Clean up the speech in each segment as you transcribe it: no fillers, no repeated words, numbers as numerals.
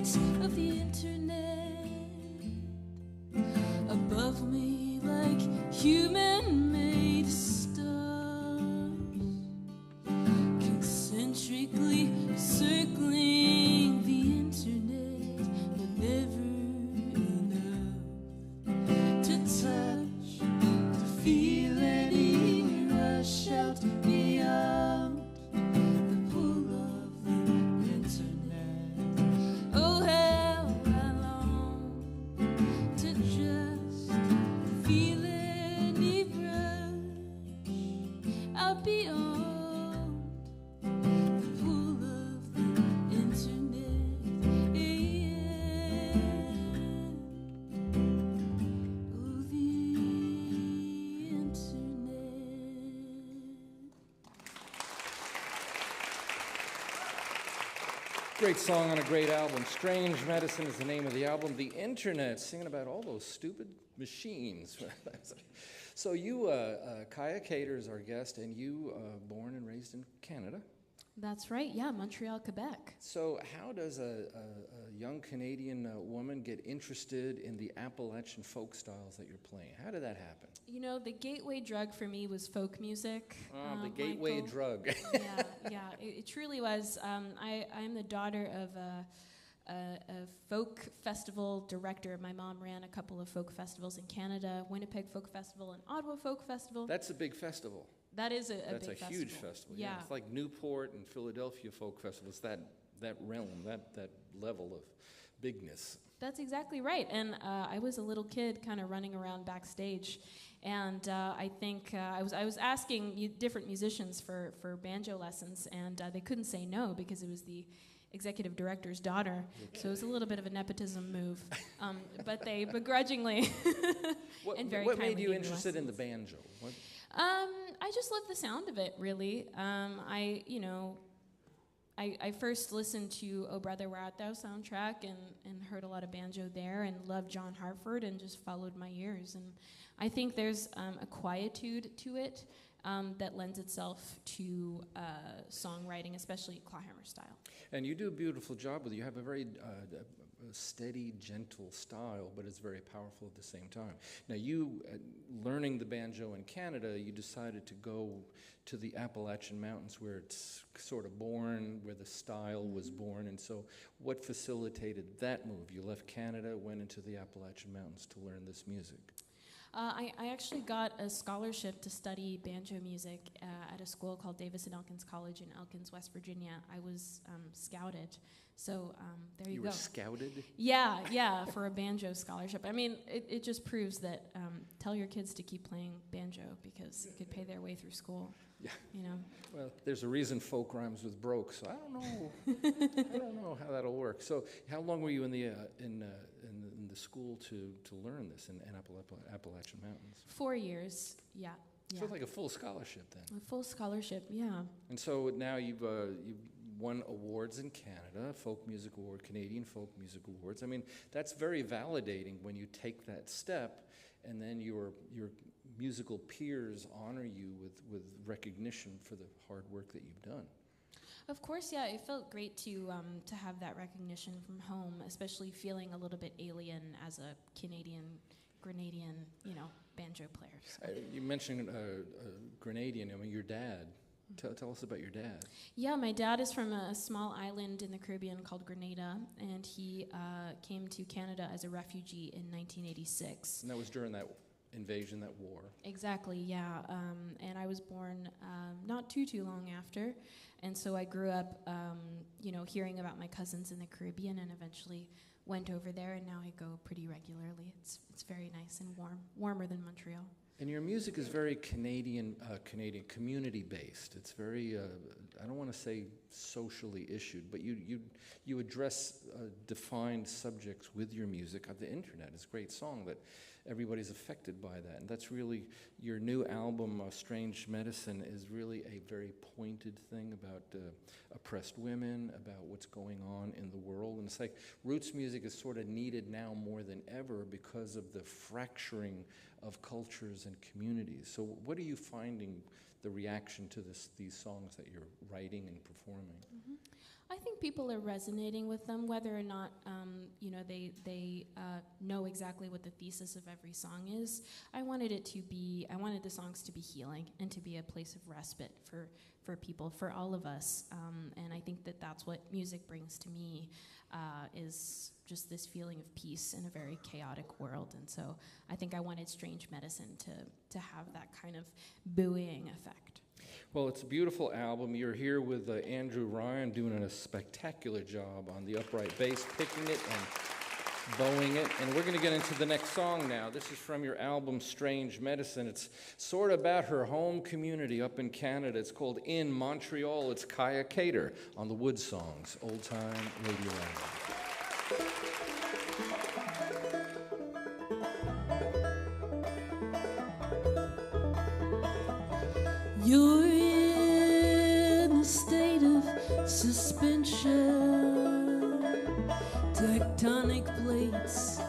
lights of the internet above me like human-made stars, concentrically circling the internet, but never enough to touch, to feel any rush out beyond the pull of the internet. Oh, how I long to just feel any rush out beyond the pull of the internet. Yeah. Oh, the internet. Great song on a great album. Strange Medicine is the name of the album. The internet, singing about all those stupid machines. So you, Kaia Cater is our guest, and you born and raised in Canada. That's right, yeah, Montreal, Quebec. So how does a young Canadian woman get interested in the Appalachian folk styles that you're playing? How did that happen? You know, the gateway drug for me was folk music. The gateway Michael. drug. Yeah, it truly was. I'm the daughter of a folk festival director. My mom ran a couple of folk festivals in Canada, Winnipeg Folk Festival and Ottawa Folk Festival. That's a big festival. That is a big festival. That's a huge festival. Yeah. It's like Newport and Philadelphia Folk Festivals, that realm, that level of bigness. That's exactly right. And I was a little kid kind of running around backstage. And I think I was asking different musicians for banjo lessons, and they couldn't say no because it was the executive director's daughter. Okay. So it was a little bit of a nepotism move. But they begrudgingly and very What kindly made you gave me interested in the lessons. banjo? What? I just love the sound of it, really. I first listened to Oh Brother, Where Art Thou soundtrack and heard a lot of banjo there and loved John Hartford and just followed my ears. And I think there's a quietude to it that lends itself to songwriting, especially clawhammer style. And you do a beautiful job with it. You have a very steady, gentle style, but it's very powerful at the same time. Now, you, learning the banjo in Canada, you decided to go to the Appalachian Mountains where it's sort of born, where the style was born. And so what facilitated that move? You left Canada, went into the Appalachian Mountains to learn this music. I actually got a scholarship to study banjo music at a school called Davis and Elkins College in Elkins, West Virginia. I was scouted, so there you go. You were scouted? Yeah, for a banjo scholarship. I mean, it just proves that tell your kids to keep playing banjo because it could pay their way through school. Yeah. You know. Well, there's a reason folk rhymes with broke, so I don't know. I don't know how that'll work. So, how long were you in the school to learn this in Appalachian Mountains? 4 years. Yeah. So it's like a full scholarship then. A full scholarship, yeah. And so now you've won awards in Canada, Folk Music Award, Canadian Folk Music Awards. I mean, that's very validating when you take that step, and then your musical peers honor you with recognition for the hard work that you've done. Of course, yeah. It felt great to have that recognition from home, especially feeling a little bit alien as a Grenadian, banjo player. So. You mentioned Grenadian. I mean, your dad. Tell us about your dad. Yeah, my dad is from a small island in the Caribbean called Grenada, and he came to Canada as a refugee in 1986. And that was during that invasion, that war. Exactly, yeah. And I was born not too long after, and so I grew up, hearing about my cousins in the Caribbean, and eventually went over there, and now I go pretty regularly. It's very nice and warmer than Montreal. And your music is very Canadian community-based. It's very, I don't want to say socially issued, but you address defined subjects with your music. The internet is a great song that everybody's affected by that. And that's really, your new album, Strange Medicine, is really a very pointed thing about oppressed women, about what's going on in the world. And it's like roots music is sort of needed now more than ever because of the fracturing of cultures and communities. So what are you finding the reaction to these songs that you're writing and performing? Mm-hmm. I think people are resonating with them, whether or not they know exactly what the thesis of every song is. I wanted the songs to be healing and to be a place of respite for people, for all of us. And I think that that's what music brings to me, is just this feeling of peace in a very chaotic world. And so I think I wanted Strange Medicine to have that kind of buoying effect. Well, it's a beautiful album. You're here with Andrew Ryan doing a spectacular job on the upright bass, picking it and bowing it. And we're going to get into the next song now. This is from your album, Strange Medicine. It's sort of about her home community up in Canada. It's called In Montreal. It's Kaia Cater on the WoodSongs, Old Time Radio album. You're in a state of suspension, tectonic plates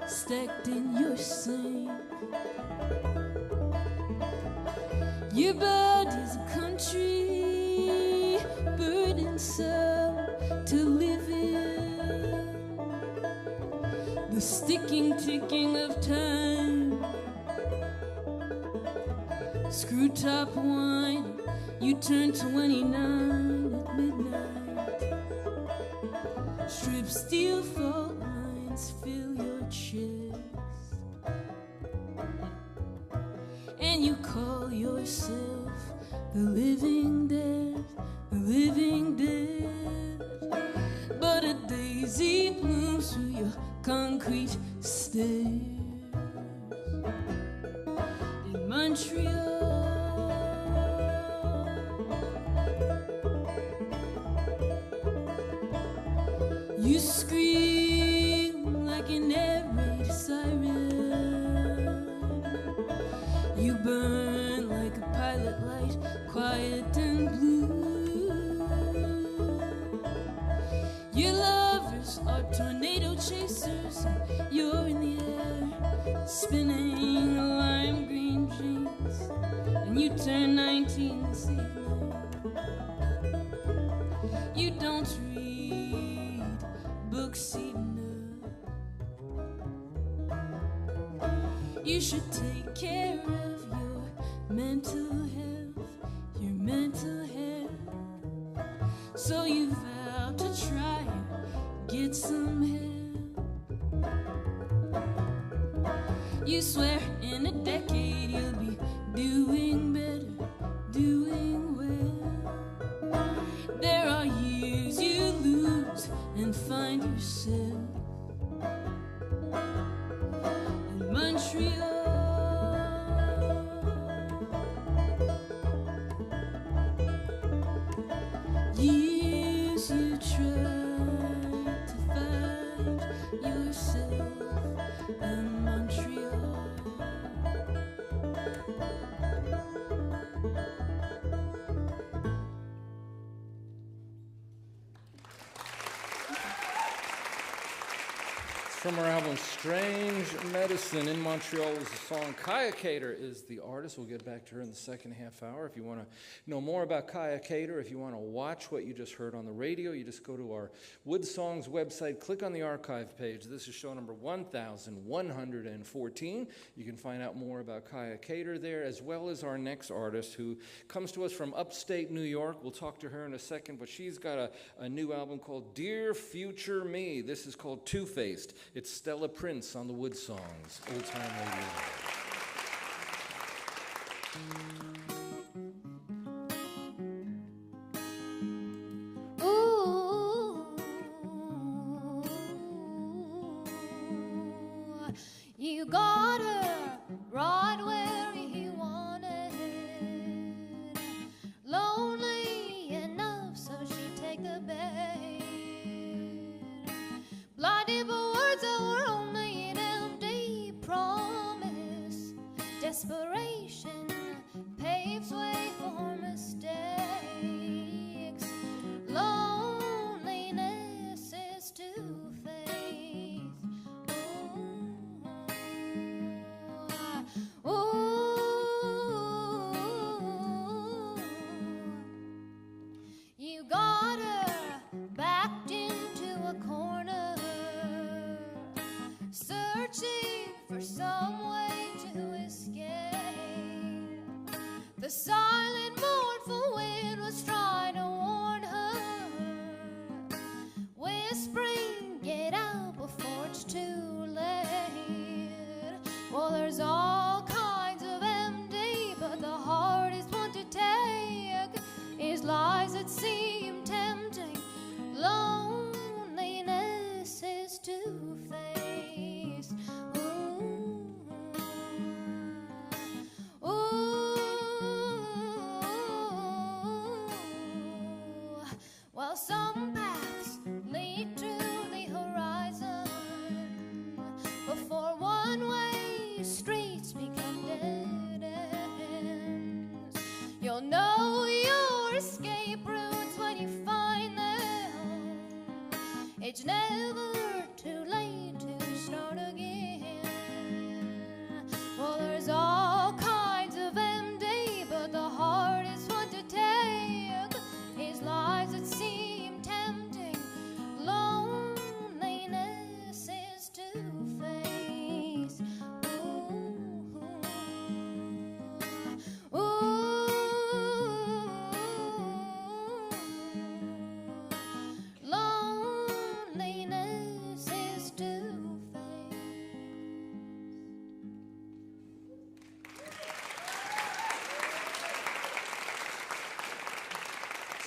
stacked in your sink. Your body's a country, burdensome to live in. The sticking, ticking of time. Screw top wine, you turn 29 at midnight. Strip steel fault lines fill your chest, and you call yourself the living dead, the living dead. But a daisy blooms through your concrete stairs in Montreal. You scream like an air raid siren. You burn like a pilot light, quiet and blue. Your lovers are tornado chasers, and you're in the air, spinning lime green jeans, and you turn 19 this evening. You don't read books enough. You should take care of your mental health, your mental health. So you vow to try and get some help. You swear in a decade you'll be doing better, doing well. There are years you lose and find yourself in Montreal. Years you tried to find yourself in Montreal. From our album, Strange Medicine, In Montreal is the song. Kaia Cater is the artist. We'll get back to her in the second half hour. If you want to know more about Kaia Cater, if you want to watch what you just heard on the radio, you just go to our WoodSongs website, click on the archive page. This is show number 1114. You can find out more about Kaia Cater there, as well as our next artist who comes to us from upstate New York. We'll talk to her in a second, but she's got a new album called Dear Future Me. This is called Two-Faced. It's Stella Prince on the WoodSongs, Old Time Radio. You got her right where you wanted, lonely enough so she'd take the bait, blinded by words that were only an empty promise. Desperation paves way for mistakes. Loneliness is two-faced. Ooh, you got her never too late to start again. Well, there's all kinds of empty, but the hardest one to take is lies that seem tempting. Loneliness is to face. Ooh, loneliness is to face.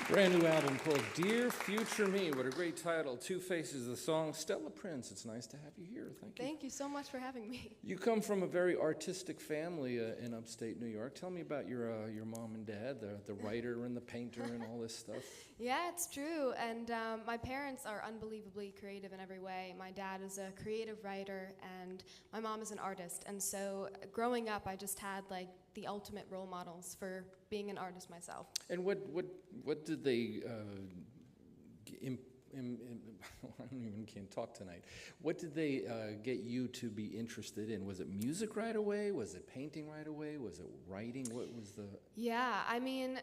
Brand new album called Dear Future Me. What a great title. Two Faces of the song. Stella Prince, it's nice to have you here. Thank you. Thank you so much for having me. You come from a very artistic family in upstate New York. Tell me about your mom and dad, the writer and the painter and all this stuff. Yeah, it's true. And my parents are unbelievably creative in every way. My dad is a creative writer, and my mom is an artist. And so growing up, I just had like the ultimate role models for being an artist myself. And what did they? I can't talk tonight. What did they get you to be interested in? Was it music right away? Was it painting right away? Was it writing? What was the? Yeah, I mean,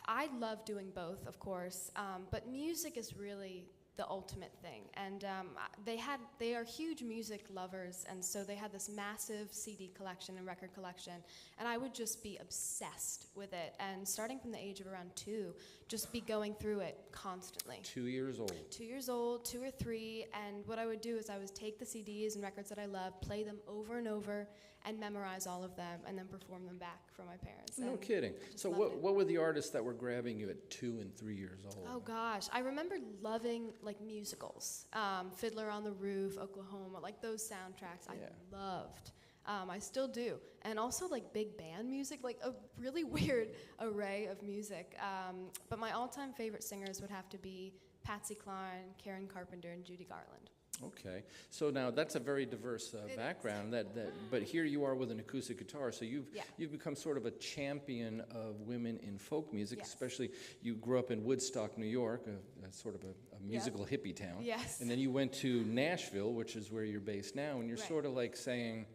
I love doing both, of course, but music is really the ultimate thing. And they are huge music lovers, and so they had this massive CD collection and record collection, and I would just be obsessed with it. And starting from the age of around 2, just be going through it constantly. 2 years old. 2 years old, 2 or 3, and what I would do is I would take the CDs and records that I loved, play them over and over, and memorize all of them, and then perform them back for my parents. No And kidding. So what were the artists that were grabbing you at 2 and 3 years old? Oh gosh, I remember loving like musicals, Fiddler on the Roof, Oklahoma, like those soundtracks. Yeah. I loved. I still do, and also like big band music, like a really weird array of music. But my all-time favorite singers would have to be Patsy Cline, Karen Carpenter, and Judy Garland. Okay, so now that's a very diverse background. But here you are with an acoustic guitar, so you've become sort of a champion of women in folk music. Yes. Especially, you grew up in Woodstock, New York, a sort of a musical hippie town. Yes. And then you went to Nashville, which is where you're based now, and you're Right. sort of like saying,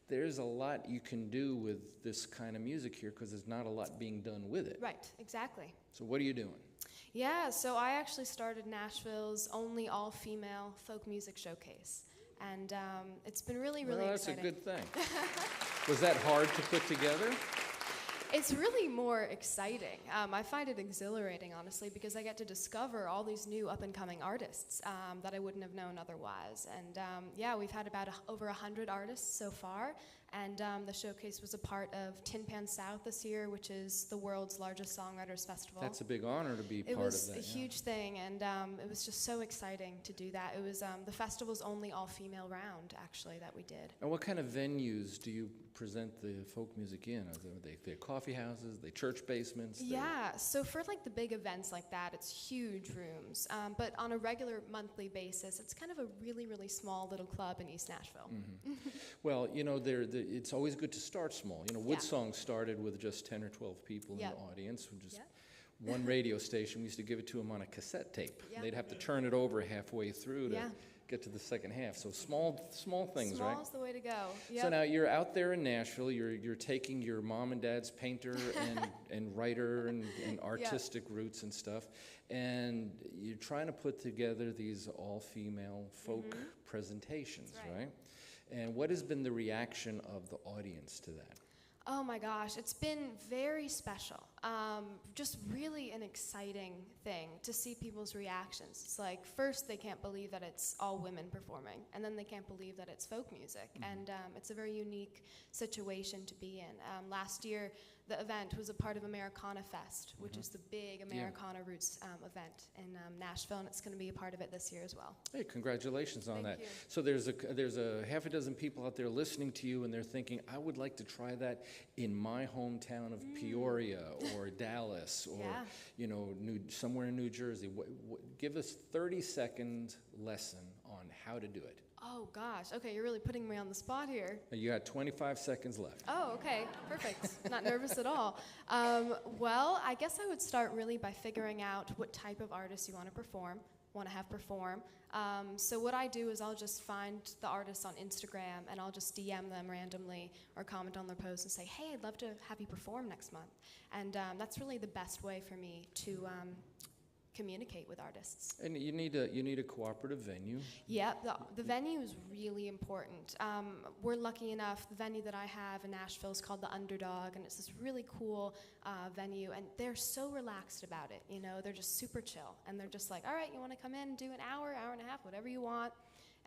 there's a lot you can do with this kind of music here because there's not a lot being done with it. Right, exactly. So what are you doing? Yeah, so I actually started Nashville's only all-female folk music showcase, and it's been really, really exciting. That's a good thing. Was that hard to put together? It's really more exciting. I find it exhilarating, honestly, because I get to discover all these new up-and-coming artists that I wouldn't have known otherwise. And yeah, we've had about over 100 artists so far, and the showcase was a part of Tin Pan South this year, which is the world's largest songwriters festival. That's a big honor to be part of that. It was a huge thing, and it was just so exciting to do that. It was the festival's only all-female round, actually, that we did. And what kind of venues do you present the folk music in? Are they coffee houses, they church basements? Yeah, so for like the big events like that, it's huge rooms. But on a regular monthly basis, it's kind of a really, really small little club in East Nashville. Mm-hmm. Well, you know, it's always good to start small. You know, WoodSongs started with just 10 or 12 people in the audience, just one radio station. We used to give it to them on a cassette tape. Yeah. They'd have to turn it over halfway through to get to the second half. So small things, right? Small's the way to go. Yep. So now you're out there in Nashville. You're taking your mom and dad's painter and writer and artistic roots and stuff, and you're trying to put together these all-female folk presentations, right? And what has been the reaction of the audience to that? Oh my gosh, it's been very special. Just really an exciting thing to see people's reactions. It's like, first they can't believe that it's all women performing, and then they can't believe that it's folk music. And it's a very unique situation to be in. Last year, the event was a part of Americana Fest, which is the big Americana Roots event in Nashville, and it's going to be a part of it this year as well. Hey, congratulations on that. Thank you. So there's a half a dozen people out there listening to you, and they're thinking, I would like to try that in my hometown of Peoria or Dallas or you know somewhere in New Jersey. Give us 30-second lesson on how to do it. Oh gosh, okay, you're really putting me on the spot here. You got 25 seconds left. Oh, okay, perfect. Not nervous at all. Well, I guess I would start really by figuring out what type of artist you want to perform. want to have perform. So what I do is I'll just find the artists on Instagram and I'll just DM them randomly or comment on their posts and say, hey, I'd love to have you perform next month. And that's really the best way for me to communicate with artists. And you need a cooperative venue. Yeah, the venue is really important. We're lucky enough, the venue that I have in Nashville is called The Underdog, and it's this really cool venue, and they're so relaxed about it, you know, they're just super chill, and they're just like, all right, you want to come in and do an hour, hour and a half, whatever you want,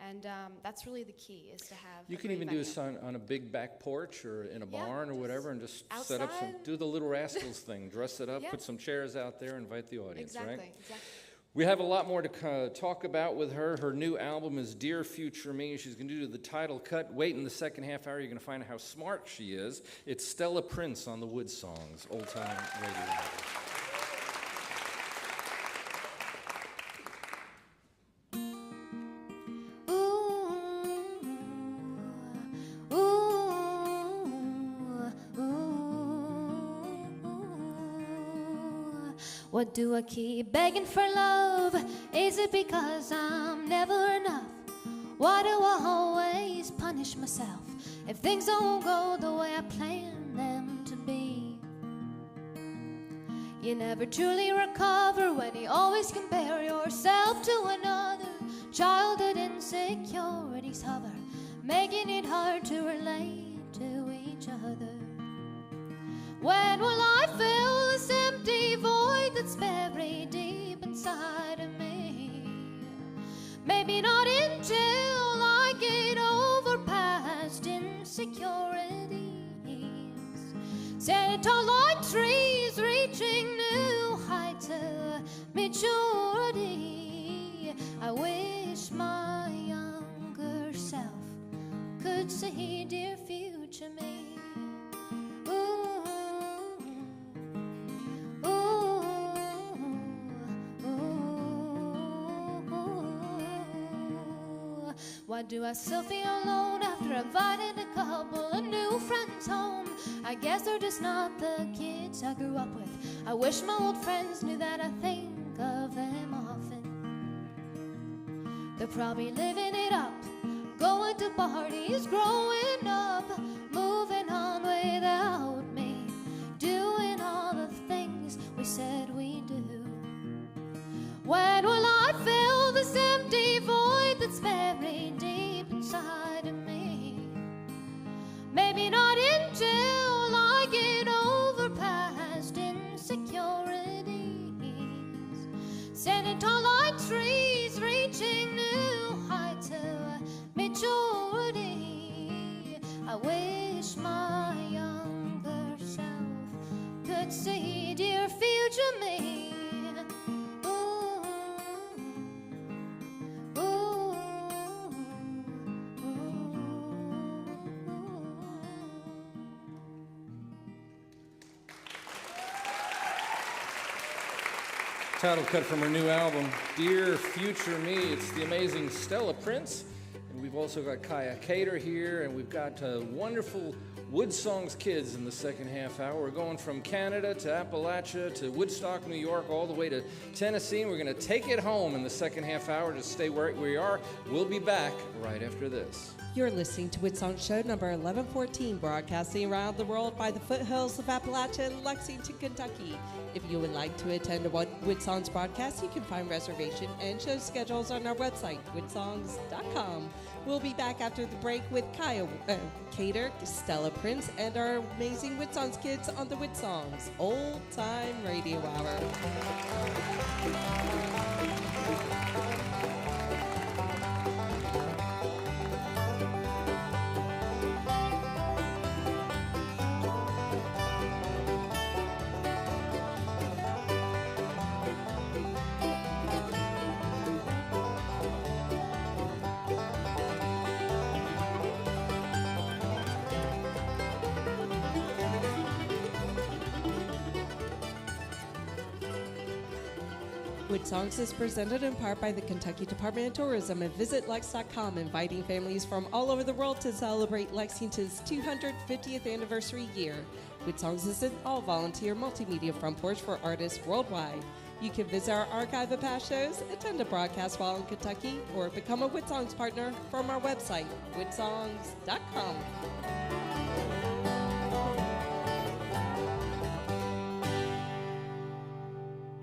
and that's really the key, is to have You a can great even venue. do this on a big back porch or in a Yeah, barn or just whatever, and just set up outside. do the Little Rascals thing, dress it up, Yeah. put some chairs out there, invite the audience, Exactly, right? exactly. We have a lot more to talk about with her. Her new album is Dear Future Me. She's going to do the title cut. Wait, in the second half hour, you're going to find out how smart she is. It's Stella Prince on the WoodSongs, Old Time Radio. What do I keep begging for love? Is it because I'm never enough? Why do I always punish myself if things don't go the way I planned them to be? You never truly recover when you always compare yourself to another. Childhood insecurities hover, making it hard to relate to each other. When will I fill this empty void that's buried deep inside of me? Maybe not until I get over past insecurities. Standing tall like trees, reaching new heights of maturity. I wish my younger self could see dear future me. Ooh. Why do I still feel alone after inviting a couple of new friends home? I guess they're just not the kids I grew up with. I wish my old friends knew that I think of them often. They're probably living it up, going to parties, growing up, moving on without me, doing all the things we said we do. When will I fill this empty void that's buried deep inside of me? Maybe not until I get over past insecurities. Standing tall like trees, reaching new heights of maturity. I wish my younger self could see dear future me. Title cut from her new album, Dear Future Me. It's the amazing Stella Prince. And we've also got Kaia here, and we've got wonderful WoodSongs kids in the second half hour. We're going from Canada to Appalachia to Woodstock, New York, all the way to Tennessee. And we're going to take it home in the second half hour. Just stay where we are. We'll be back right after this. You're listening to WoodSongs Show number 1114, broadcasting around the world by the foothills of Appalachia in Lexington, Kentucky. If you would like to attend a WoodSongs broadcast, you can find reservation and show schedules on our website, woodsongs.com. We'll be back after the break with Kaia Cater, Stella Prince, and our amazing WoodSongs kids on the WoodSongs Old Time Radio Hour. WoodSongs is presented in part by the Kentucky Department of Tourism and VisitLex.com, inviting families from all over the world to celebrate Lexington's 250th anniversary year. WoodSongs is an all-volunteer multimedia front porch for artists worldwide. You can visit our archive of past shows, attend a broadcast while in Kentucky, or become a WoodSongs partner from our website, woodsongs.com.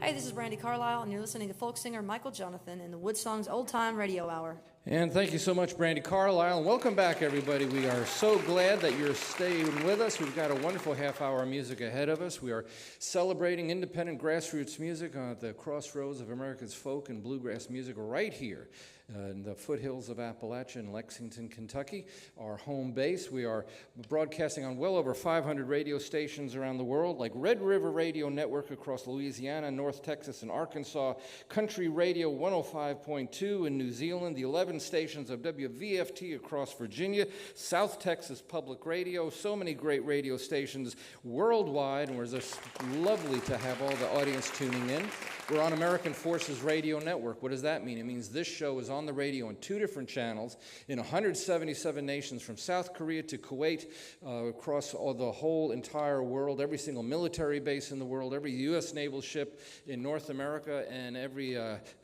Hey, this is Brandy Carlisle, and you're listening to folk singer Michael Jonathan in the WoodSongs Old Time Radio Hour. And thank you so much, Brandy Carlisle. And welcome back, everybody. We are so glad that you're staying with us. We've got a wonderful half-hour of music ahead of us. We are celebrating independent grassroots music at the crossroads of America's folk and bluegrass music right here in the foothills of Appalachia in Lexington, Kentucky, our home base. We are broadcasting on well over 500 radio stations around the world, like Red River Radio Network across Louisiana, North Texas, and Arkansas, Country Radio 105.2 in New Zealand, the 11 stations of WVFT across Virginia, South Texas Public Radio, so many great radio stations worldwide, and we're just lovely to have all the audience tuning in. We're on American Forces Radio Network. What does that mean? It means this show is on the radio on 2 different channels in 177 nations, from South Korea to Kuwait, across the whole entire world, every single military base in the world, every U.S. naval ship in North America, and every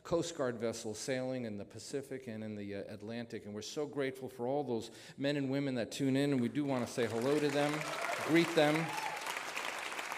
Coast Guard vessel sailing in the Pacific and in the Atlantic. And we're so grateful for all those men and women that tune in, and we do want to say hello to them, greet them.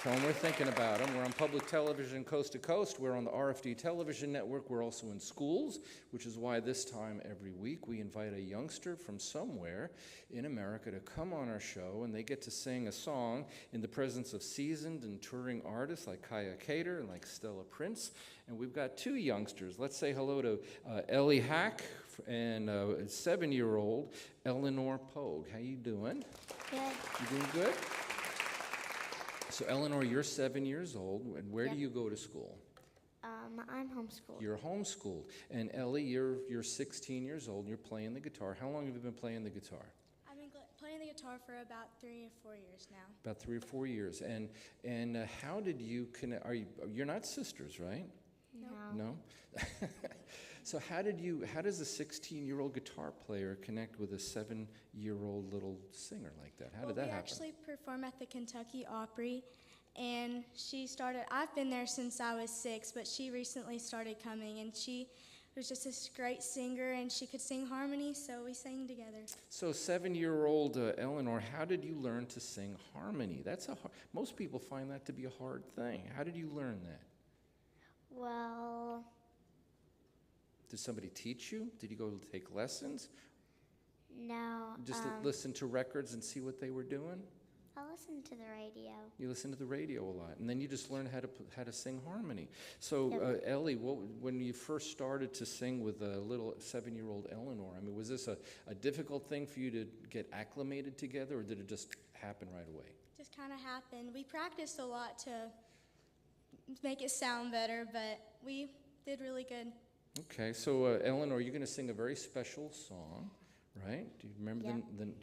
And we're thinking about them. We're on public television coast to coast. We're on the RFD television network. We're also in schools, which is why this time every week we invite a youngster from somewhere in America to come on our show, and they get to sing a song in the presence of seasoned and touring artists like Kaia and like Stella Prince. And we've got 2 youngsters. Let's say hello to Ellie Hack and 7-year-old Eleanor Pogue. How you doing? Good. You doing good? So, Eleanor, you're 7 years old, and where do you go to school? I'm homeschooled. You're homeschooled. And Ellie, you're 16 years old, and you're playing the guitar. How long have you been playing the guitar? I've been playing the guitar for about 3 or 4 years now. About 3 or 4 years. And how did you connect? You're not sisters, right? No. So how does a 16-year-old guitar player connect with a 7-year-old little singer like that? How did that happen? We actually perform at the Kentucky Opry, and I've been there since I was 6, but she recently started coming, and she was just a great singer, and she could sing harmony, so we sang together. So 7-year-old Eleanor, how did you learn to sing harmony? Most people find that to be a hard thing. How did you learn that? Well, did somebody teach you? Did you go take lessons? no. Just listen to records and see what they were doing? I listen to the radio. You listen to the radio a lot, and then you just learn how to sing harmony. So, Yep. Ellie, when you first started to sing with a little 7-year-old Eleanor, I mean, was this a difficult thing for you to get acclimated together, or did it just happen right away? Just kind of happened. We practiced a lot to make it sound better, but we did really good. Okay, so Eleanor, you're going to sing a very special song, right? Do you remember do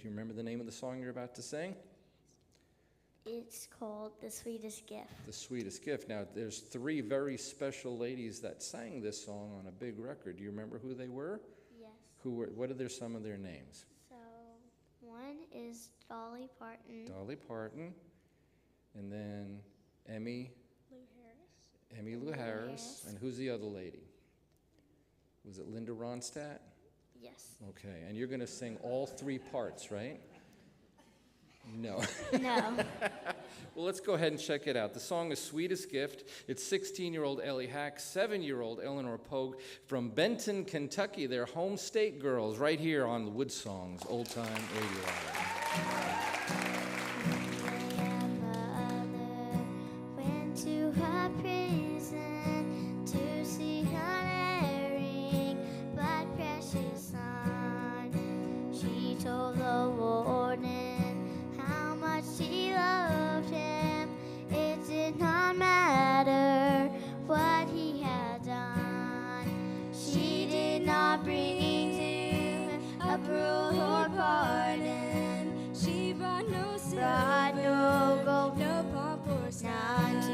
you remember the name of the song you're about to sing? It's called The Sweetest Gift. The Sweetest Gift. Now, there's 3 very special ladies that sang this song on a big record. Do you remember who they were? Yes. What are some of their names? So, one is Dolly Parton. Dolly Parton, and then Emmylou Harris, and who's the other lady? Was it Linda Ronstadt? Yes. Okay, and you're going to sing all 3 parts, right? No. No. Well, let's go ahead and check it out. The song is Sweetest Gift. It's 16-year-old Ellie Hack, 7-year-old Eleanor Pogue from Benton, Kentucky. They're home state girls right here on the WoodSongs Old Time Radio Hour. Went to her prison to see her erring but precious son. She told the warden how much she loved him. It did not matter what he had done. She did not bring him approval or pardon. She brought no silver, no gold, no pomp or none to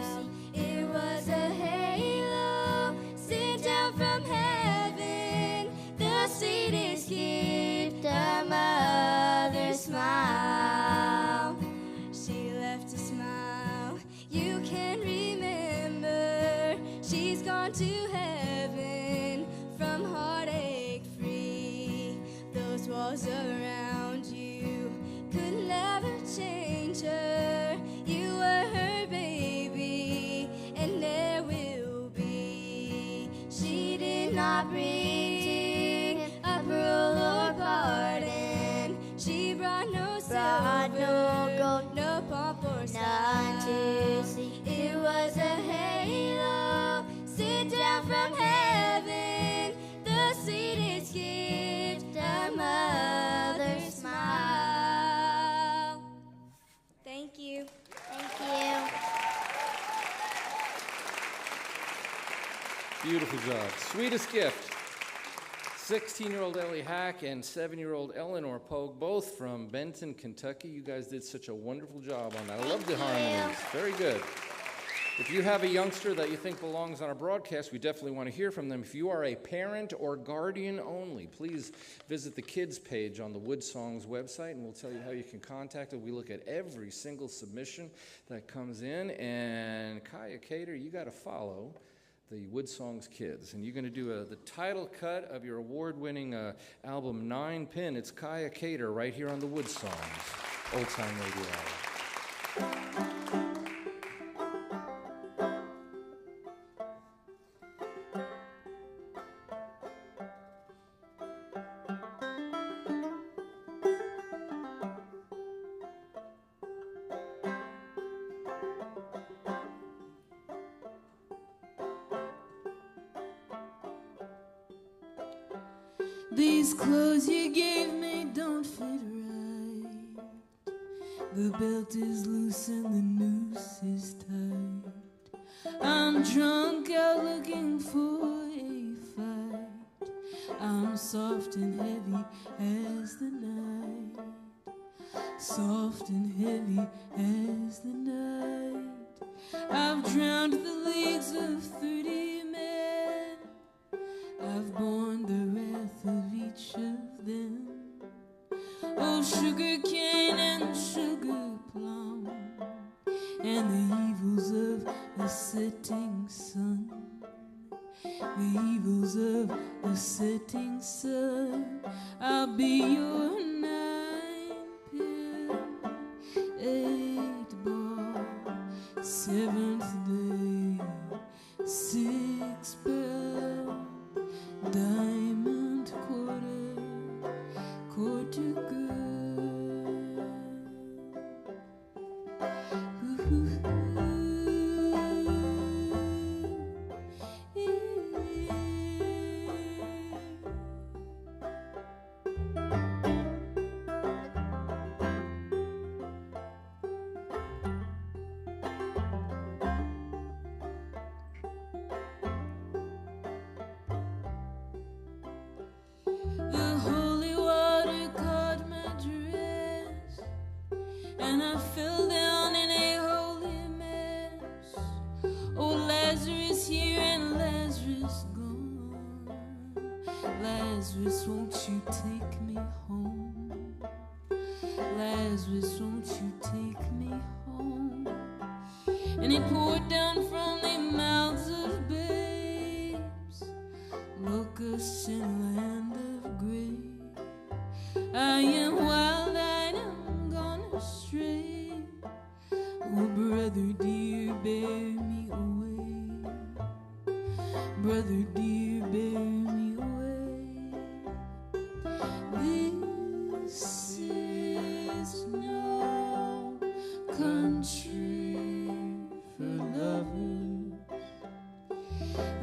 see. It was a halo sent down from heaven, the sweetest gift, a mother's smile. She left a smile you can remember. She walls around you could never change her. You were her baby, and there will be. She did not bring a pearl or pardon. She brought no silver, no gold, no pomp or none style. to see. It was a halo sent down from heaven, the sweetest gift, a mother's smile. Thank you. Thank you. Beautiful job. Sweetest gift. 16-year-old Ellie Hack and 7-year-old Eleanor Pogue, both from Benton, Kentucky. You guys did such a wonderful job on that. I love the harmonies. Very good. If you have a youngster that you think belongs on our broadcast, we definitely want to hear from them. If you are a parent or guardian only, please visit the kids page on the WoodSongs website, and we'll tell you how you can contact us. We look at every single submission that comes in. And Kaia Cater, you got to follow the WoodSongs Kids, and you're going to do the title cut of your award-winning album 9-Pin. It's Kaia Cater right here on the WoodSongs Old Time Radio Hour. These clothes you gave me don't fit right. The belt is loose and the noose is tight. I'm drunk out looking for a fight. I'm soft and heavy as the night. Soft and heavy as the night. I've drowned the leagues of 30 men. I've borne the wrath of each of them. Oh, sugar cane and sugar plum, and the evils of the setting sun. The evils of the setting sun. I'll be your 9-pin, 8-ball, 7th day, 6-pound, diamond quarter good. The holy water caught my dress, and I fell down in a holy mess. Oh, Lazarus here and Lazarus gone. Lazarus, won't you take me home? Lazarus, won't you take me home? And he poured down from the mouths of babes, locusts in land of grape. I am wild, I am gone astray. Oh, brother dear, bear me away. Brother dear, bear me away. This is no country for lovers.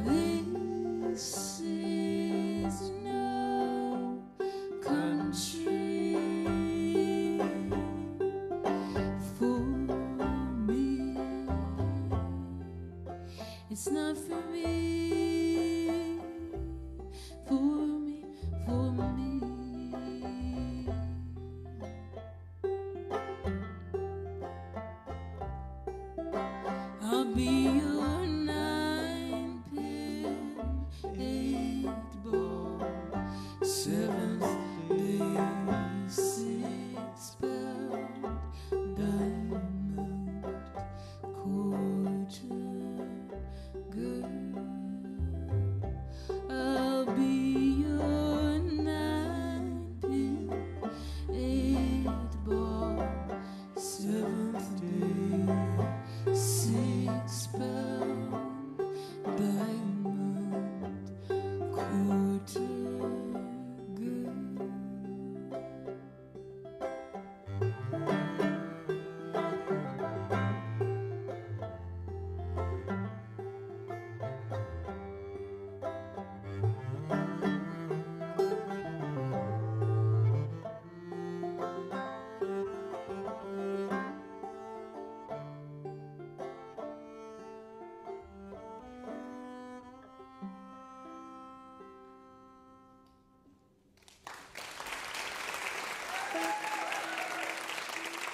This is no country for me. It's not for me, for me, for me. I'll be your 9-pin, 8-ball, 7th day, 6-pound, diamond quarter girl. I'll be your 9-pin,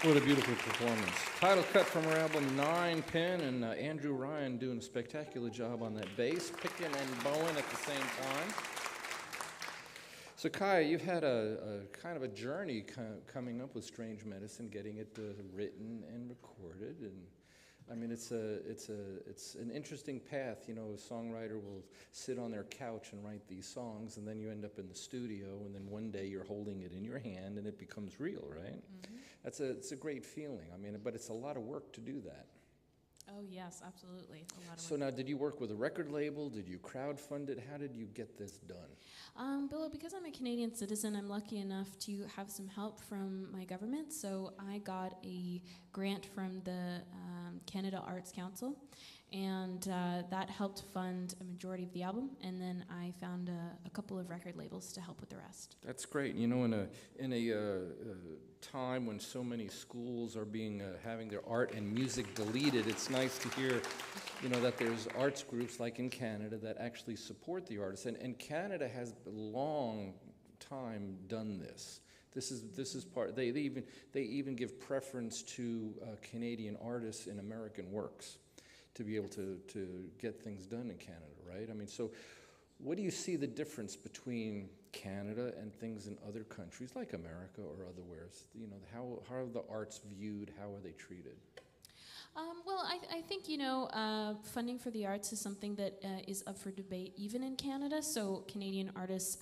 What a beautiful performance. Title cut from her album Nine Pin, and Andrew Ryan doing a spectacular job on that bass, picking and bowing at the same time. So Kaia, you've had a kind of a journey coming up with Strange Medicine, getting it written and recorded, and I mean it's an interesting path. You know, a songwriter will sit on their couch and write these songs, and then you end up in the studio, and then one day you're holding it in your hand, and it becomes real, right? Mm-hmm. It's a great feeling. I mean, but it's a lot of work to do that. Oh, yes, absolutely. It's a lot of So work. now, did you work with a record label? Did you crowdfund it? How did you get this done? Bill, because I'm a Canadian citizen, I'm lucky enough to have some help from my government. So I got a grant from the Canada Arts Council, and that helped fund a majority of the album. And then I found a couple of record labels to help with the rest. That's great. You know, in a time when so many schools are having their art and music deleted, it's nice to hear, you know, that there's arts groups like in Canada that actually support the artists. And Canada has a long time done this. This is part. They even give preference to Canadian artists in American works to be able to get things done in Canada, right? I mean, so what do you see the difference between Canada and things in other countries like America or otherwheres? You know, how are the arts viewed? How are they treated? Well, I think, you know, funding for the arts is something that is up for debate even in Canada. So Canadian artists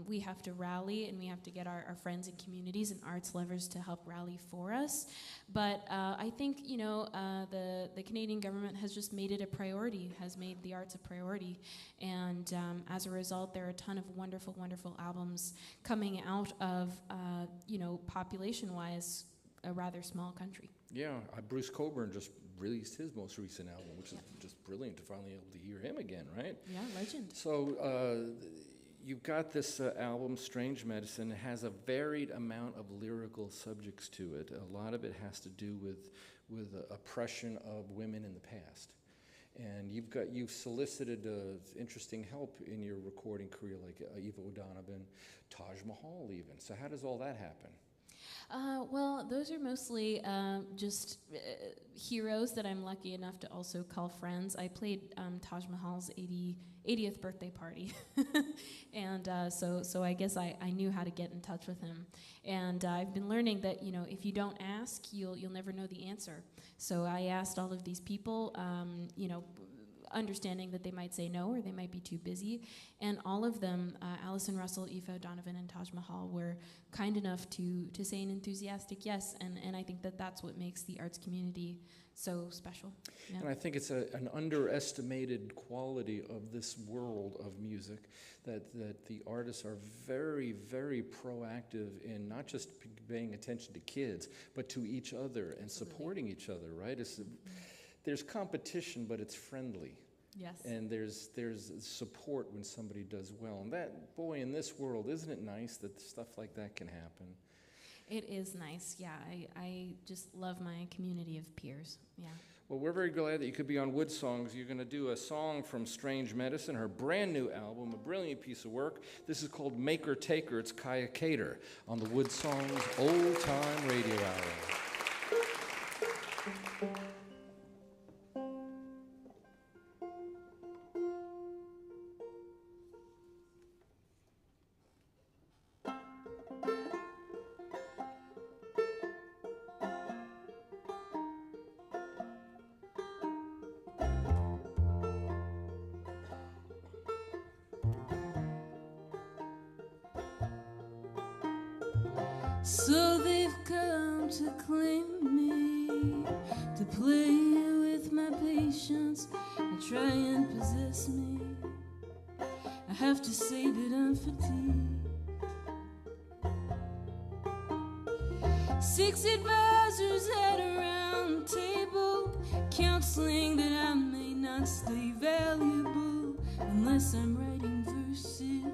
we have to rally, and we have to get our friends and communities and arts lovers to help rally for us. But I think, you know, the Canadian government has just made it a priority, has made the arts a priority. And as a result, there are a ton of wonderful, wonderful albums coming out of, you know, population-wise, a rather small country. Yeah, Bruce Cockburn just released his most recent album, which is just brilliant to finally able to hear him again, right? Yeah, legend. So you've got this album, Strange Medicine. It has a varied amount of lyrical subjects to it. A lot of it has to do with oppression of women in the past. And you've solicited interesting help in your recording career, like Eva O'Donovan, Taj Mahal even. So how does all that happen? Well, those are mostly just heroes that I'm lucky enough to also call friends. I played Taj Mahal's 80th birthday party, and so I guess I knew how to get in touch with him. And I've been learning that, you know, if you don't ask, you'll never know the answer. So I asked all of these people, you know, understanding that they might say no or they might be too busy. And all of them, Alison Russell, Aoife O'Donovan, and Taj Mahal, were kind enough to say an enthusiastic yes. And I think that that's what makes the arts community so special. Yeah. And I think it's an underestimated quality of this world of music, that the artists are very, very proactive in not just paying attention to kids, but to each other and supporting each other, right? There's competition, but it's friendly. Yes. And there's support when somebody does well. And that, boy, in this world, isn't it nice that stuff like that can happen? It is nice, yeah. I just love my community of peers, yeah. Well, we're very glad that you could be on WoodSongs. You're going to do a song from Strange Medicine, her brand new album, a brilliant piece of work. This is called Make or Take Her. It's Kaia Cater on the WoodSongs Old Time Radio Hour. So they've come to claim me, to play with my patience and try and possess me. I have to say that I'm fatigued. 6 advisors at a round table, counseling that I may not stay valuable unless I'm writing verses,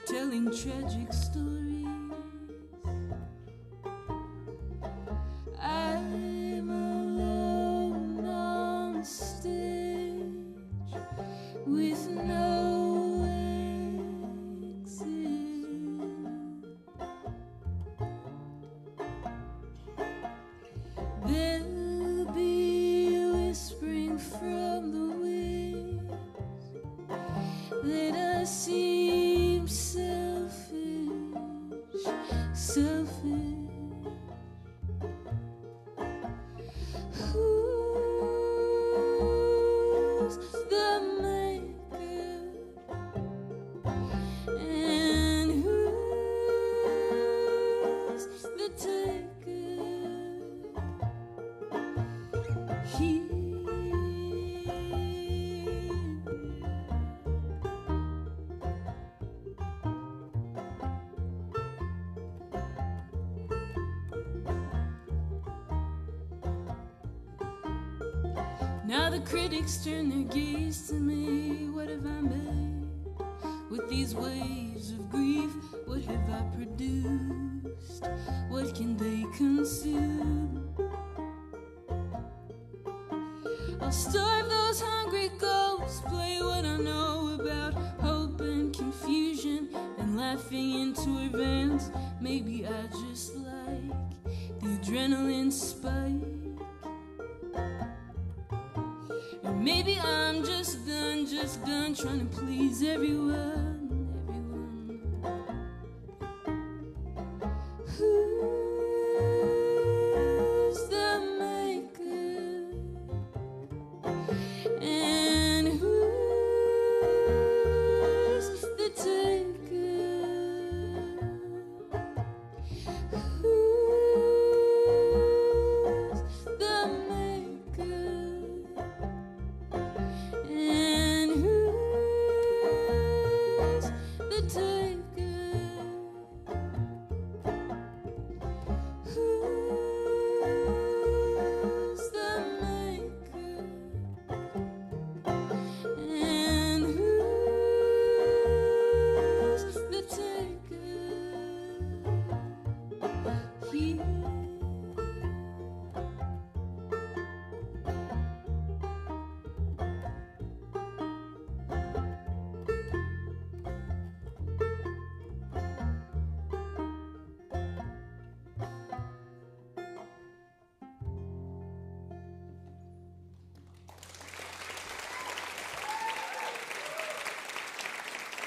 telling tragic stories. I'm alone on stage with no exit. Now the critics turn their gaze to me. What have I made with these waves of grief? What have I produced? What can they consume? I'll starve those hungry ghosts, play what I know about hope and confusion, and laughing into her veins. Maybe I just like the adrenaline spike. Or maybe I'm just done trying to please everyone. Who's the maker? And who's the taker? Who's the maker? And who's the taker? Who's the maker? And who's the taker? Here.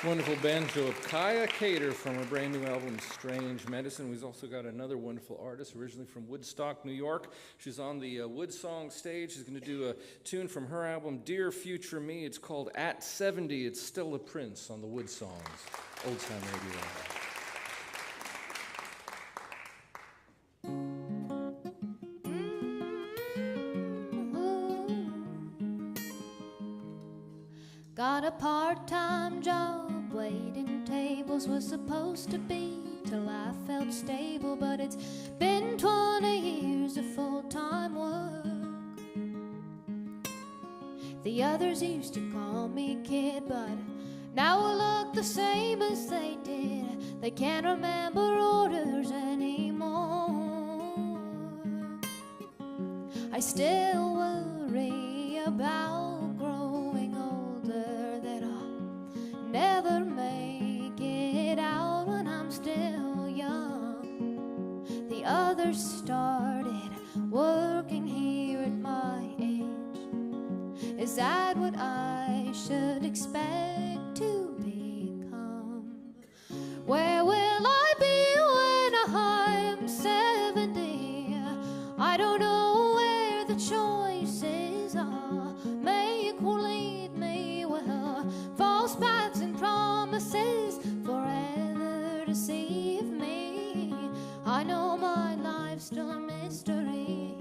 Wonderful banjo of Kaia Cater from her brand new album, Strange Medicine. We've also got another wonderful artist, originally from Woodstock, New York. She's on the WoodSongs stage. She's going to do a tune from her album, Dear Future Me. It's called At 70. It's Stella Prince on the WoodSongs, Old Time Radio. Got a part-time job, waiting tables, was supposed to be till I felt stable, but it's been 20 years of full-time work. The others used to call me kid, but now I look the same as they did. They can't remember orders anymore. I still worry about growing older, that I'll never make it out when I'm still young. The others started working here at my age. Is that what I should expect to become? Where will I be when I'm 70? I don't know where the choices are. Make will lead me well. False paths and promises forever deceive me. I know my life's still a mystery,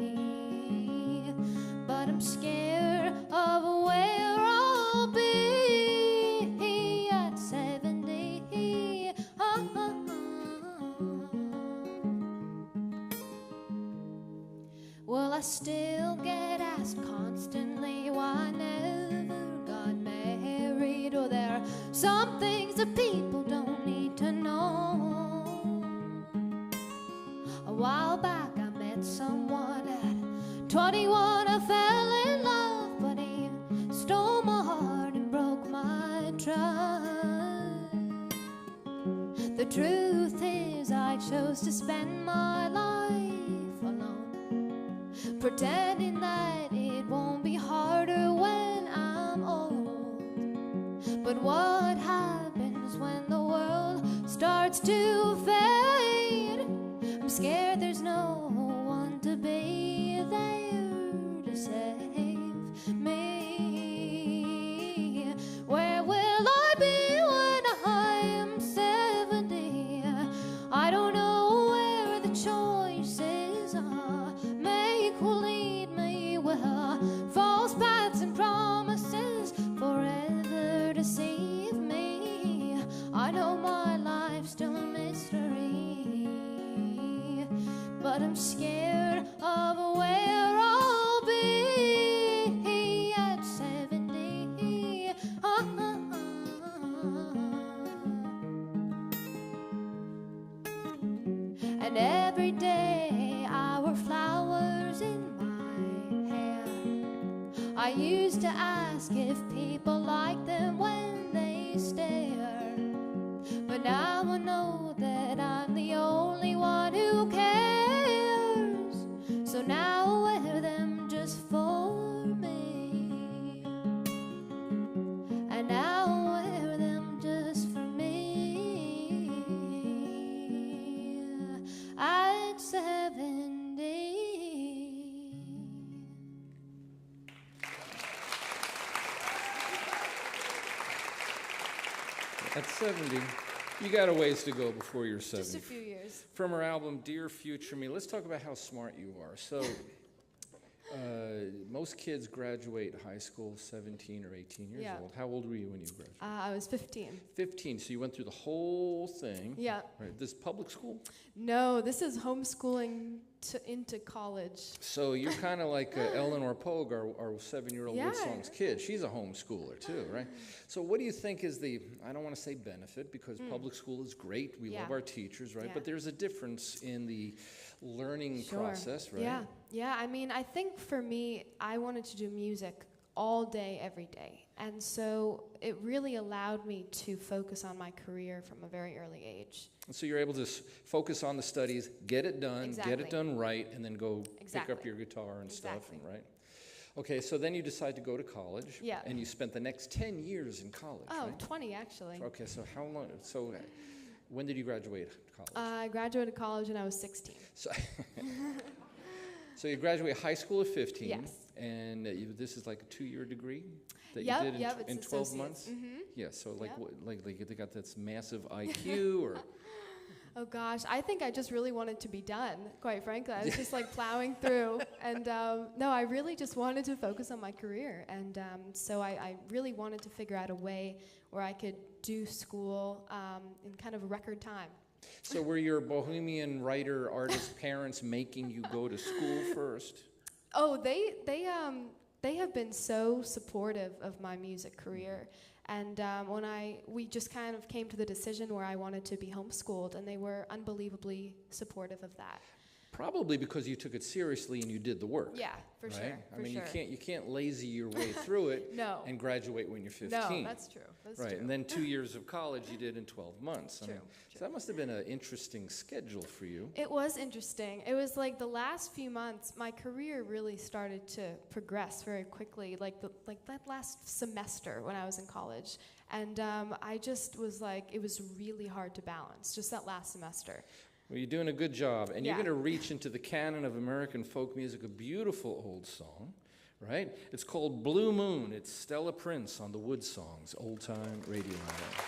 but I'm scared of where I'll be at 70. Well, I still get asked constantly why I never got married, or there are some things that people don't need to know. A while back I met someone at 21. I fell in love, but he stole my heart and broke my trust. The truth is I chose to spend my life alone, pretending that it won't be harder when I'm old. But what happens when the world starts to fade? I'm scared there's no one to be there to save me. Where will I be when I'm 70? I don't know where the choices are. Make will lead me well. False paths and promises forever deceive me. I know my life's still a mystery, but I'm scared of where I'll be And every day our flowers in my hair. I used to ask if people like them when they stare. But now I know that I'm the only one who cares. So now I wear them just for me. And now I wear them just for me. At 70. At 70, you got a ways to go before you're 70. Just a few years. From her album, Dear Future Me, let's talk about how smart you are. So, most kids graduate high school 17 or 18 years Yeah. old. How old were you when you graduated? I was 15. 15, so you went through the whole thing. Yeah. Right. This public school? No, this is homeschooling into college. So you're kind of like Eleanor Pogue, our 7-year-old Yeah. WoodSongs kid. She's a homeschooler too, right? So what do you think is the, I don't want to say benefit, because public school is great. We love Yeah. our teachers, right? Yeah. But there's a difference in the learning Sure. process, right? Yeah, yeah. I mean, I think for me, I wanted to do music all day, every day. And so it really allowed me to focus on my career from a very early age. And so you're able to focus on the studies, get it done, get Exactly. it done right, and then go pick Exactly. up your guitar and stuff, Exactly. and right? Okay, so then you decide to go to college. Yeah. And you spent the next 10 years in college, Oh, right? 20 actually. Okay, so how long, so when did you graduate college? I graduated college when I was 16. So, so you graduate high school at 15. Yes. And this is like a 2-year degree that Yep, you did yep, in it's 12 associates. months? Mhm. Yeah, so like, Yep. like they got this massive IQ or... Oh gosh, I think I just really wanted to be done, quite frankly. I was just like plowing through. And no, I really just wanted to focus on my career. And so I really wanted to figure out a way where I could do school in kind of a record time. So were your bohemian writer, artist parents making you go to school first? Oh, they have been so supportive of my music career. And we just kind of came to the decision where I wanted to be homeschooled, and they were unbelievably supportive of that. Probably because you took it seriously and you did the work. Yeah, for right? sure. I mean, sure. you can't lazy your way through it No. and graduate when you're 15. No, that's true. That's right, true. and then 2 years of college you did in 12 months. I True, mean, true. So that must have been an interesting schedule for you. It was interesting. It was like the last few months, my career really started to progress very quickly, like that last semester when I was in college. And I just was like, it was really hard to balance, just that last semester. Well, you're doing a good job, and you're Yeah. going to reach into the canon of American folk music, a beautiful old song, right? It's called Blue Moon. It's Stella Prince on the WoodSongs, old-time radio hour.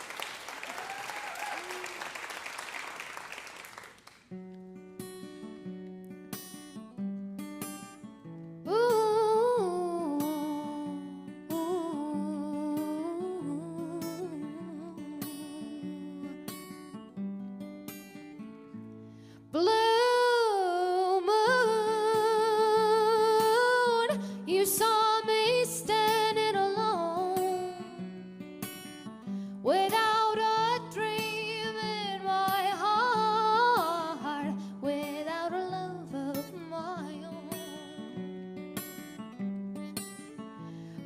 Blue moon, you saw me standing alone, without a dream in my heart, without a love of my own.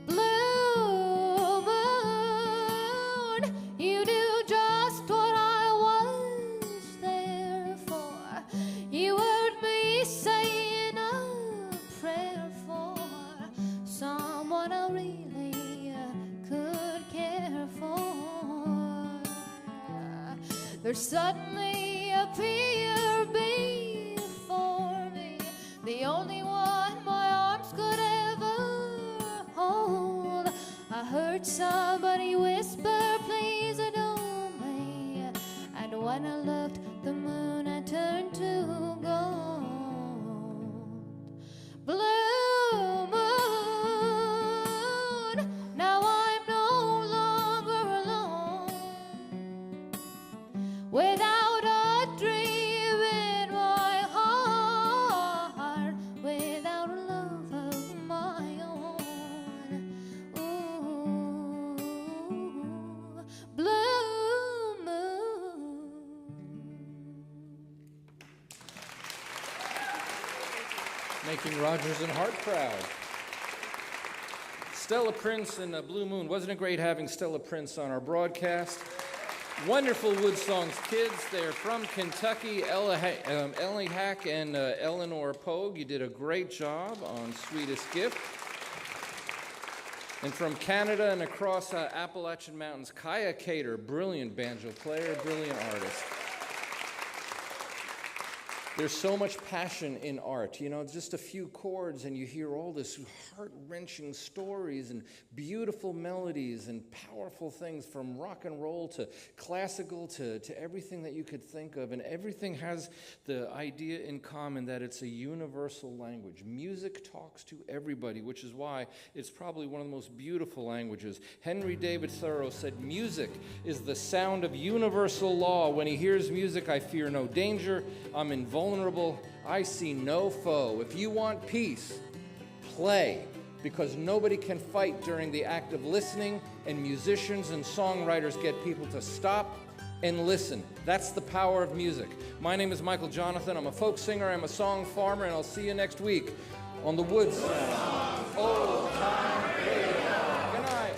Blue moon, you knew just what I was there for. You heard me saying a prayer for someone I really could care for. There suddenly appeared before me the only one my arms could ever hold. I heard somebody whisper, please adore me. And when I looked, the moon had turned to gold. Blue moon, now I'm no longer alone, without a dream in my heart, without a love of my own. Ooh, blue moon. Making Rogers and Hart proud. Stella Prince and Blue Moon. Wasn't it great having Stella Prince on our broadcast? Wonderful WoodSongs kids. They're from Kentucky. Ellie Hack and Eleanor Pogue. You did a great job on Sweetest Gift. And from Canada and across Appalachian Mountains, Kaia Cater, brilliant banjo player, brilliant artist. There's so much passion in art. You know, just a few chords and you hear all this heart-wrenching stories and beautiful melodies and powerful things, from rock and roll to classical to everything that you could think of. And everything has the idea in common that it's a universal language. Music talks to everybody, which is why it's probably one of the most beautiful languages. Henry David Thoreau said, "Music is the sound of universal law. When he hears music, I fear no danger. I'm invulnerable. I see no foe." If you want peace, play, because nobody can fight during the act of listening, and musicians and songwriters get people to stop and listen. That's the power of music. My name is Michael Jonathan. I'm a folk singer. I'm a song farmer, and I'll see you next week on the WoodSongs Old Time Radio. Good night.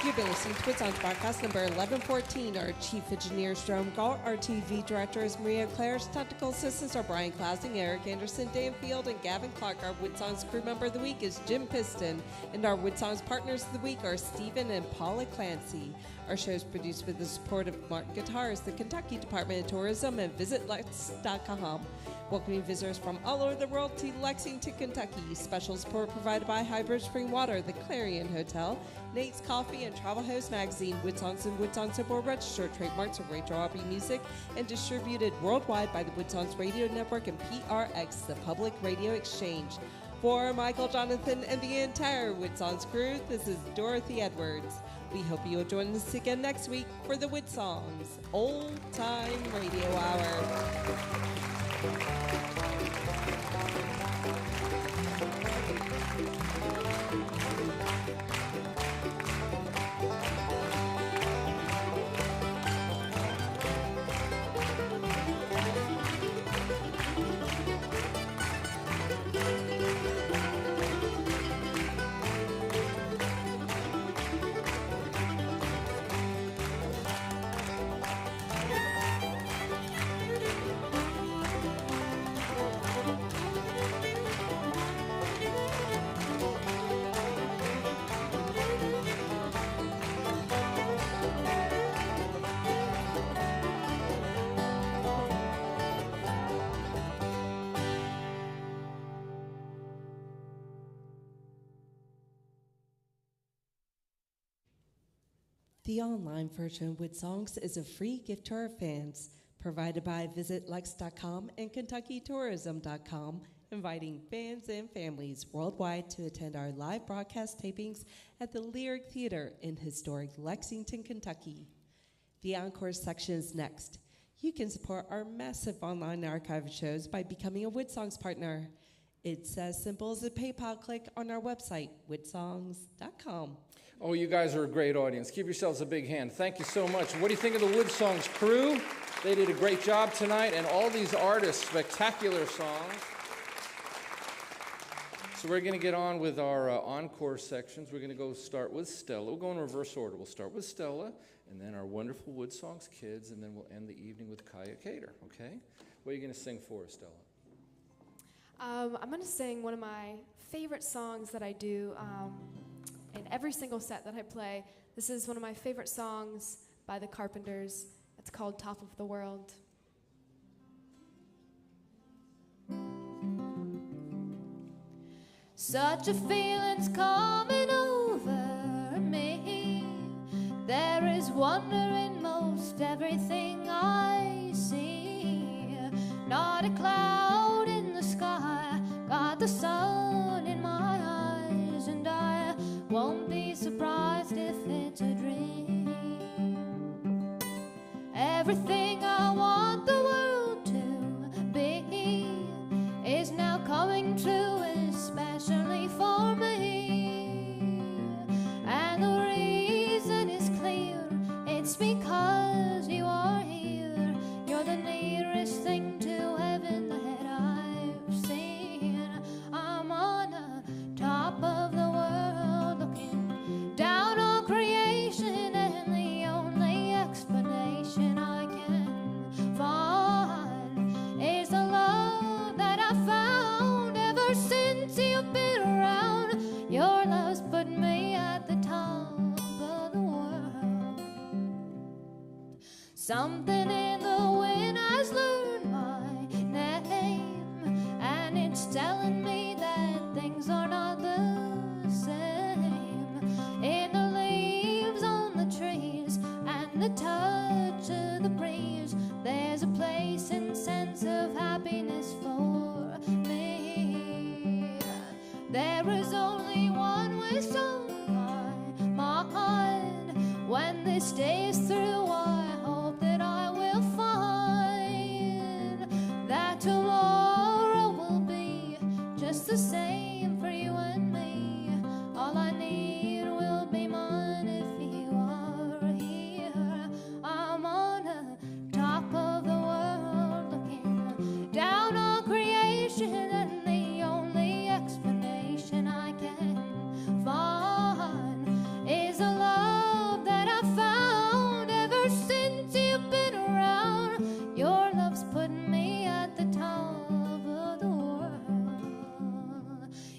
You've been listening to WoodSongs broadcast number 1114. Our Chief Engineer is Jerome Galt. Our TV Director is Maria Claire's technical assistants are Brian Klausing, Eric Anderson, Dan Field, and Gavin Clark. Our WoodSongs crew member of the week is Jim Piston. And our WoodSongs partners of the week are Stephen and Paula Clancy. Our show is produced with the support of Martin Guitars, the Kentucky Department of Tourism, and visitlex.com. Welcoming visitors from all over the world to Lexington, Kentucky. Special support provided by Hybrid Spring Water, the Clarion Hotel, Nate's Coffee, and Travel Host Magazine. WoodSongs and WoodSongs are board registered trademarks of Rachel Aubrey Music and distributed worldwide by the WoodSongs Radio Network and PRX, the Public Radio Exchange. For Michael Jonathan and the entire WoodSongs crew, this is Dorothy Edwards. We hope you'll join us again next week for the WoodSongs Old Time Radio Hour. The online version of WoodSongs is a free gift to our fans, provided by visitlex.com and kentuckytourism.com, inviting fans and families worldwide to attend our live broadcast tapings at the Lyric Theater in historic Lexington, Kentucky. The encore section is next. You can support our massive online archive of shows by becoming a WoodSongs partner. It's as simple as a PayPal click on our website, woodsongs.com. Oh, you guys are a great audience. Give yourselves a big hand. Thank you so much. What do you think of the WoodSongs crew? They did a great job tonight, and all these artists, spectacular songs. So we're going to get on with our encore sections. We're going to go start with Stella. We'll go in reverse order. We'll start with Stella, and then our wonderful WoodSongs kids, and then we'll end the evening with Kaia Cater, okay? What are you going to sing for us, Stella? I'm going to sing one of my favorite songs that I do in every single set that I play. This is one of my favorite songs by the Carpenters. It's called Top of the World. Such a feeling's coming over me. There is wonder in most everything I see. Not a cloud in the sky, got the sun in my eyes, and I won't be surprised if it's a dream. Everything I want the world to be is now coming true, especially for me. And the reason is clear, it's because you are here. You're the nearest thing to heaven that Something in the wind has learned my name, and it's telling me that things are not the same. In the leaves on the trees and the touch of the breeze, there's a place and sense of happiness for me. There is only one wish on my mind. When this day is through, I hope that I will find that tomorrow will be just the same for you and me. All I need will be mine if you are here. I'm on the top of the world looking down on creation, and the only explanation I can find is a love that I found ever since you've been around. Your love's putting me at the top of the world.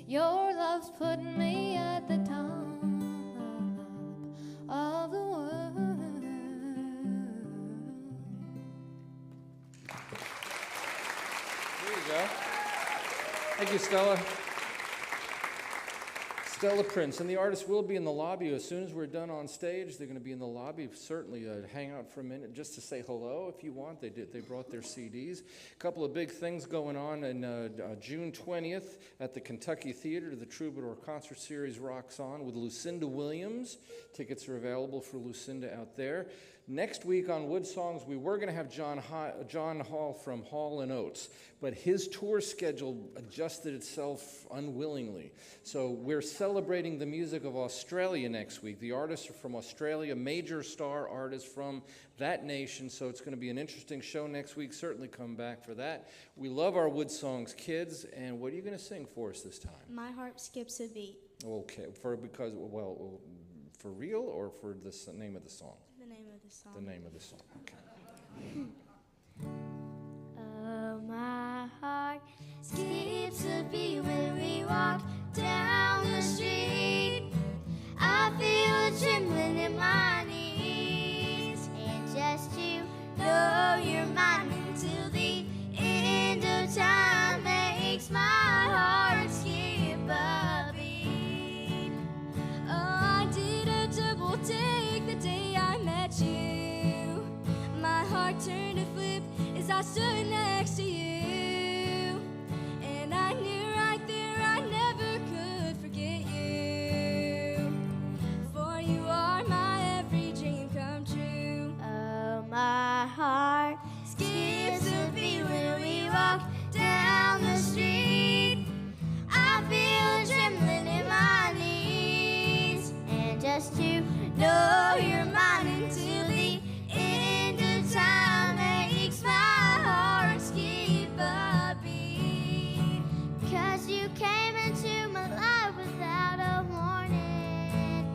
Your love's putting me at the top of the world. There you go. Thank you, Stella. Stella Prince, and the artists will be in the lobby as soon as we're done on stage. They're going to be in the lobby. Certainly hang out for a minute just to say hello if you want. They brought their CDs. A couple of big things going on in June 20th at the Kentucky Theater. The Troubadour Concert Series rocks on with Lucinda Williams. Tickets are available for Lucinda out there. Next week on WoodSongs, we were going to have John Hall from Hall & Oates, but his tour schedule adjusted itself unwillingly. So we're celebrating the music of Australia next week. The artists are from Australia, major star artists from that nation, so it's going to be an interesting show next week. Certainly come back for that. We love our WoodSongs kids, and what are you going to sing for us this time? My heart skips a beat. Okay, for real or for the name of the song? The name of the song. The name of the song, okay. Oh, my heart skips a beat when we walk down the street. I feel a trembling in my knees, and just to know you're mine until the end of time makes my heart skip a beat. Oh, I did a double take the day I met you. My heart turned to flip as I stood next to you, and I knew right there I never could forget you, for you are my every dream come true. Oh, my heart skips a beat when we walk down the street. I feel a trembling in my knees, and just to know you're mine until the end of time makes my heart skip a beat. 'Cause you came into my life without a warning,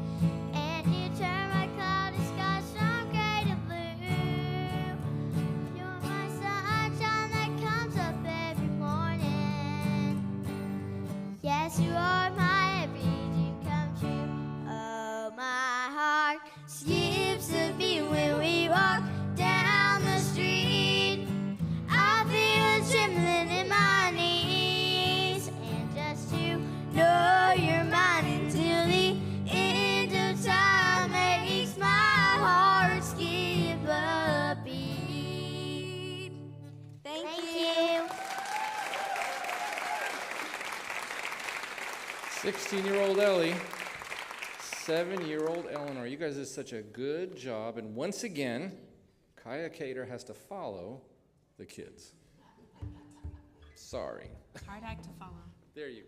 and you turned my cloudy skies from gray to blue. You're my sunshine that comes up every morning. Yes, you are my every dream come true. Oh, my heart skips a beat when we walk down the street. I feel a trembling in my knees, and just to know you're mine until the end of time makes my heart skip a beat. Thank you. 16-year-old Ellie, 7-year-old Eleanor. You guys did such a good job. And once again, Kaia Cater has to follow the kids. Sorry. Hard act to follow. There you go.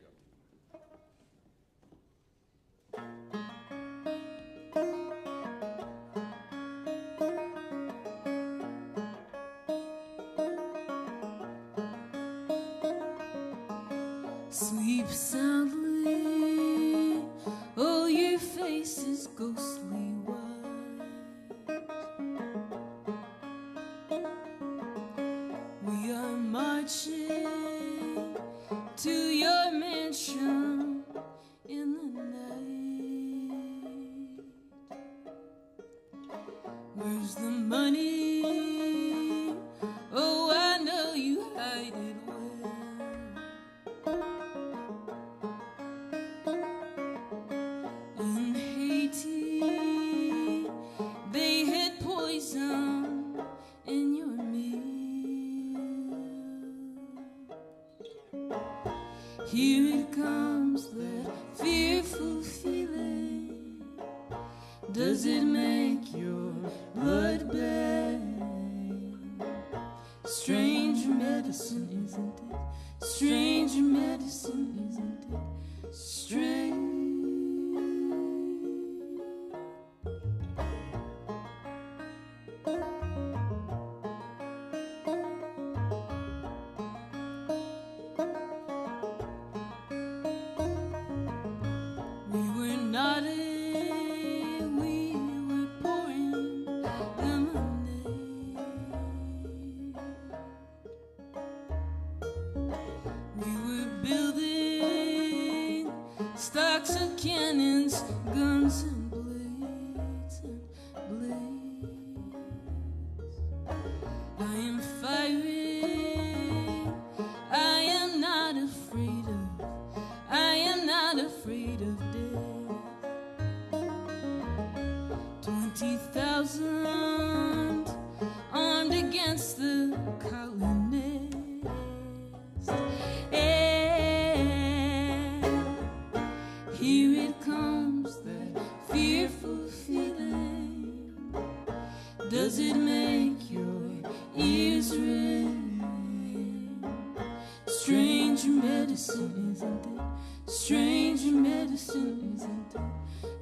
Sleep soundly, oh, your face is ghostly white. We are marching to your mansion in the night. Where's the money Here it comes, that fearful feeling. Does it make your blood bang? Stranger medicine, isn't it? Stranger medicine, isn't it? Strange. Cannons, guns and blades and blades. I am firing. I am not afraid of. I am not afraid of death. 20,000 armed against the colonist. Here it comes, that fearful feeling. Does it make your ears ring? Stranger medicine, isn't it? Stranger medicine, isn't it?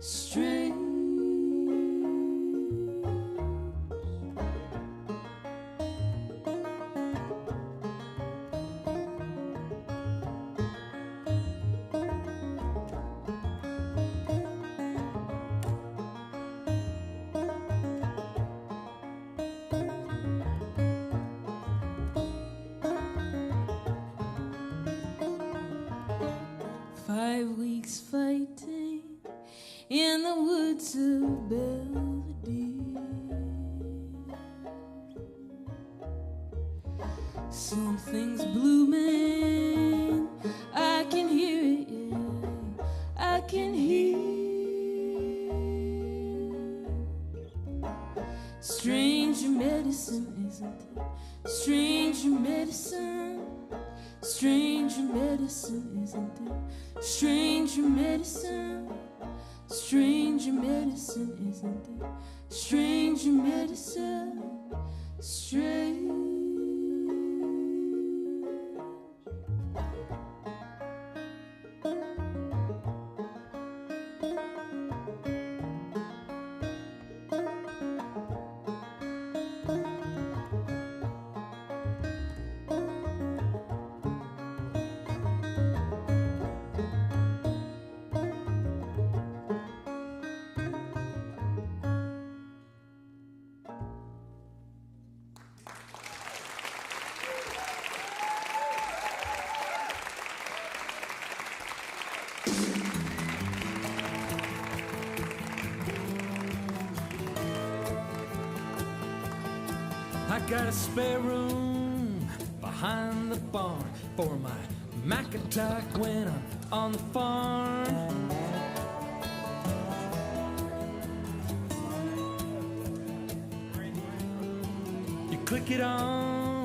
Strange. Fighting in the woods of Belvedere. Something's blooming. I can hear it, yeah. I can hear. Stranger medicine, isn't it? Stranger medicine. Stranger medicine, isn't it? Stranger medicine, stranger medicine, isn't it? Stranger medicine, strange. I got a spare room behind the barn for my Mac attack when I'm on the farm. You click it on